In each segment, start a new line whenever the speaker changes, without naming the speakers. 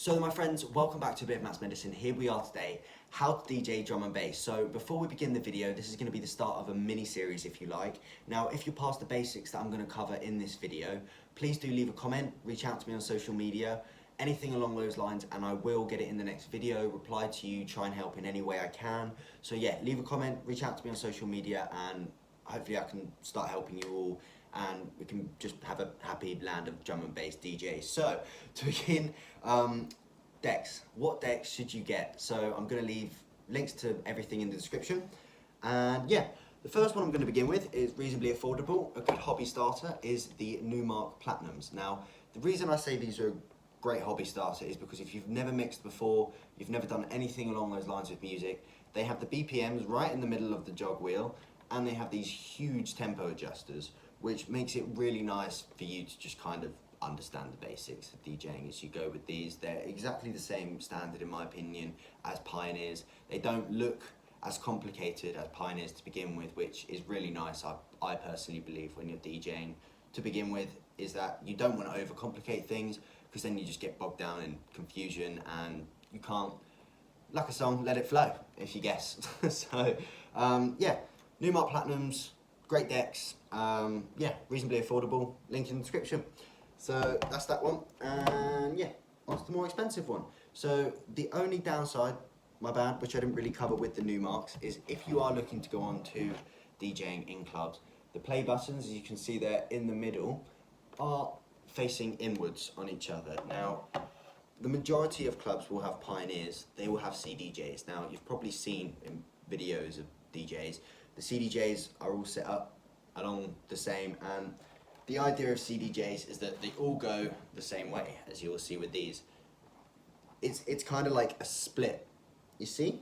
So my friends, welcome back to A Bit of Matt's Medicine. Here we are today, how to DJ drum and bass. So before we begin the video, this is going to be the start of a mini-series if you like. Now if you're past the basics that I'm going to cover in this video, please do leave a comment, reach out to me on social media, anything along those lines, and I will get it in the next video, reply to you, try and help in any way I can. So yeah, leave a comment, reach out to me on social media, and hopefully I can start helping you all and we can just have a happy land of drum and bass DJs. So to begin, decks. What decks should you get? So I'm going to leave links to everything in the description. And yeah, the first one I'm going to begin with is reasonably affordable. A good hobby starter is the Numark Platinums. Now, the reason I say these are a great hobby starter is because if you've never mixed before, you've never done anything along those lines with music, they have the BPMs right in the middle of the jog wheel, and they have these huge tempo adjusters, which makes it really nice for you to just kind of understand the basics of DJing as you go with these. They're exactly the same standard in my opinion as Pioneers. They don't look as complicated as Pioneers to begin with, which is really nice. I personally believe when you're DJing to begin with is that you don't want to overcomplicate things, because then you just get bogged down in confusion and you can't, like a song, let it flow, if you guess. So yeah, Numark Platinums, great decks, yeah, reasonably affordable, link in the description. So that's that one, and yeah, on to the more expensive one. So the only downside, my bad, which I didn't really cover with the Numarks, is if you are looking to go on to DJing in clubs, the play buttons, as you can see there in the middle, are facing inwards on each other. Now, the majority of clubs will have Pioneers, they will have CDJs. Now, you've probably seen in videos of DJs, the CDJs are all set up along the same, and the idea of CDJs is that they all go the same way, as you will see with these. It's kind of like a split, you see?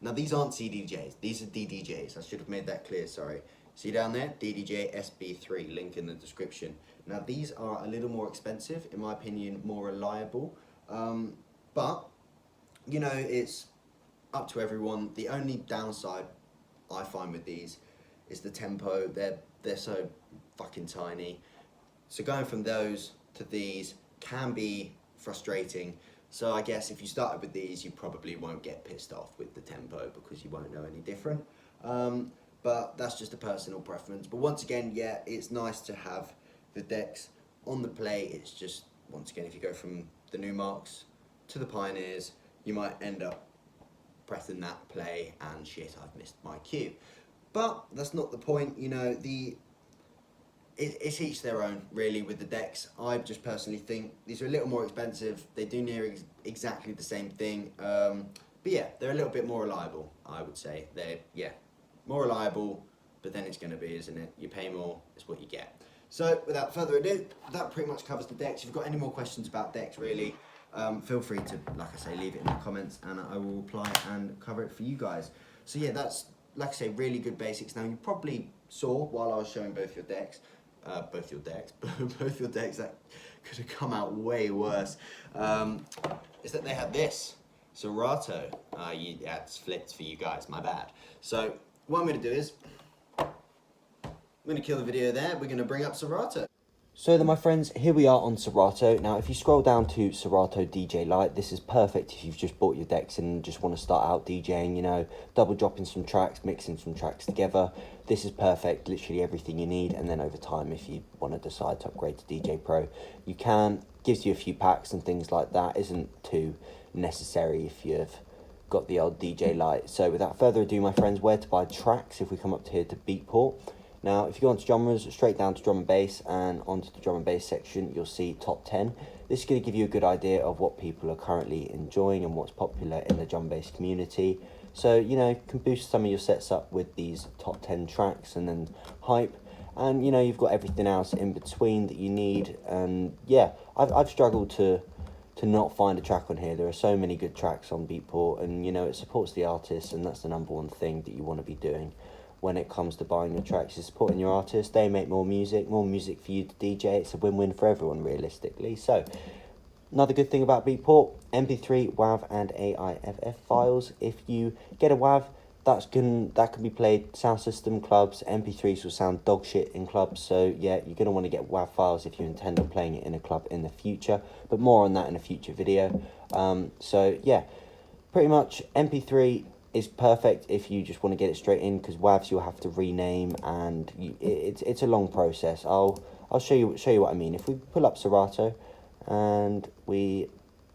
Now these aren't CDJs, these are DDJs. I should have made that clear, sorry. See down there, DDJ SB3, link in the description. Now these are a little more expensive, in my opinion, more reliable, but you know, it's up to everyone. The only downside I find with these is the tempo. They're so fucking tiny, so going from those to these can be frustrating. So I guess if you started with these, you probably won't get pissed off with the tempo because you won't know any different, but that's just a personal preference. But once again, yeah, it's nice to have the decks on the play. It's just, once again, if you go from the Numarks to the Pioneers, you might end up pressing that play and shit, I've missed my cue. But that's not the point, you know. It's each their own, really, with the decks. I just personally think these are a little more expensive. They do near exactly the same thing, but yeah, they're a little bit more reliable, I would say. They're, yeah, more reliable, but then it's going to be, isn't it? You pay more, it's what you get. So without further ado, that pretty much covers the decks. If you've got any more questions about decks, really, feel free to, like I say, leave it in the comments and I will reply and cover it for you guys. So yeah, that's, like I say, really good basics. Now you probably saw while I was showing both your decks, both your decks, that could have come out way worse, is that they had this, Serato. Yeah, it's flipped for you guys, my bad. So what I'm going to do is, I'm going to kill the video there, we're going to bring up Serato. So then my friends, here we are on Serato. Now if you scroll down to Serato DJ Lite, this is perfect if you've just bought your decks and just want to start out DJing, you know, double dropping some tracks, mixing some tracks together. This is perfect, literally everything you need. And then over time, if you want to decide to upgrade to DJ Pro, you can. Gives you a few packs and things like that. Isn't too necessary if you've got the old DJ Lite. So without further ado, my friends, where to buy tracks? If we come up to here to Beatport. Now, if you go onto genres, straight down to drum and bass, and onto the drum and bass section, you'll see top 10. This is going to give you a good idea of what people are currently enjoying and what's popular in the drum and bass community. So, you know, you can boost some of your sets up with these top 10 tracks and then hype. And, you know, you've got everything else in between that you need. And, yeah, I've struggled to not find a track on here. There are so many good tracks on Beatport, and, you know, it supports the artist, and that's the number one thing that you want to be doing when it comes to buying your tracks, is supporting your artist. They make more music for you to DJ. It's a win-win for everyone, realistically. So another good thing about Beatport, MP3, WAV and AIFF files. If you get a WAV, that can be played sound system, clubs. MP3s will sound dog shit in clubs, so yeah, you're going to want to get WAV files if you intend on playing it in a club in the future, but more on that in a future video. So yeah, pretty much MP3 is perfect if you just want to get it straight in, because WAVs you'll have to rename, and it's a long process. I'll show you what I mean. If we pull up Serato and we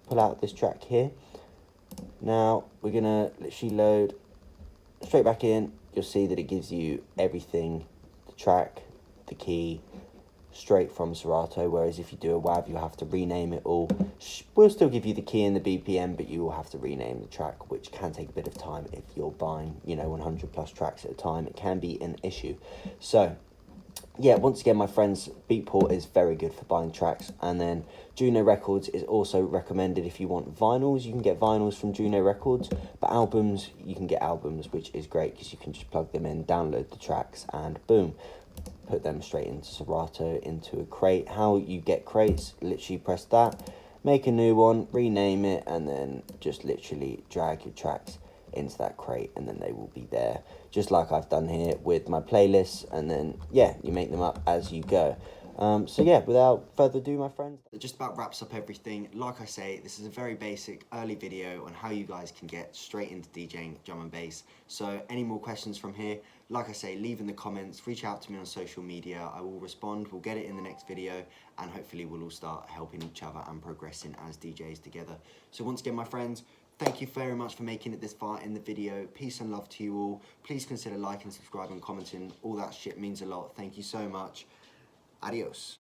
pull out this track here, now we're gonna literally load straight back in. You'll see that it gives you everything, the track, the key, straight from Serato, whereas if you do a WAV, you'll have to rename it all. We'll still give you the key and the BPM, but you will have to rename the track, which can take a bit of time if you're buying, 100 plus tracks at a time. It can be an issue. So yeah, once again, my friends, Beatport is very good for buying tracks, and then Juno Records is also recommended if you want vinyls. You can get vinyls from Juno Records, but albums, you can get albums, which is great because you can just plug them in, download the tracks, and boom, put them straight into Serato, into a crate. How you get crates, literally press that, make a new one, rename it, and then just literally drag your tracks into that crate, and then they will be there, just like I've done here with my playlists. And then yeah, you make them up as you go. So yeah, without further ado, my friends, it just about wraps up everything. Like I say, this is a very basic early video on how you guys can get straight into DJing drum and bass. So any more questions from here, like I say, leave in the comments, reach out to me on social media. I will respond, we'll get it in the next video, and hopefully we'll all start helping each other and progressing as DJs together. So once again, my friends, thank you very much for making it this far in the video. Peace and love to you all. Please consider liking, subscribing, commenting. All that shit means a lot. Thank you so much. Adios.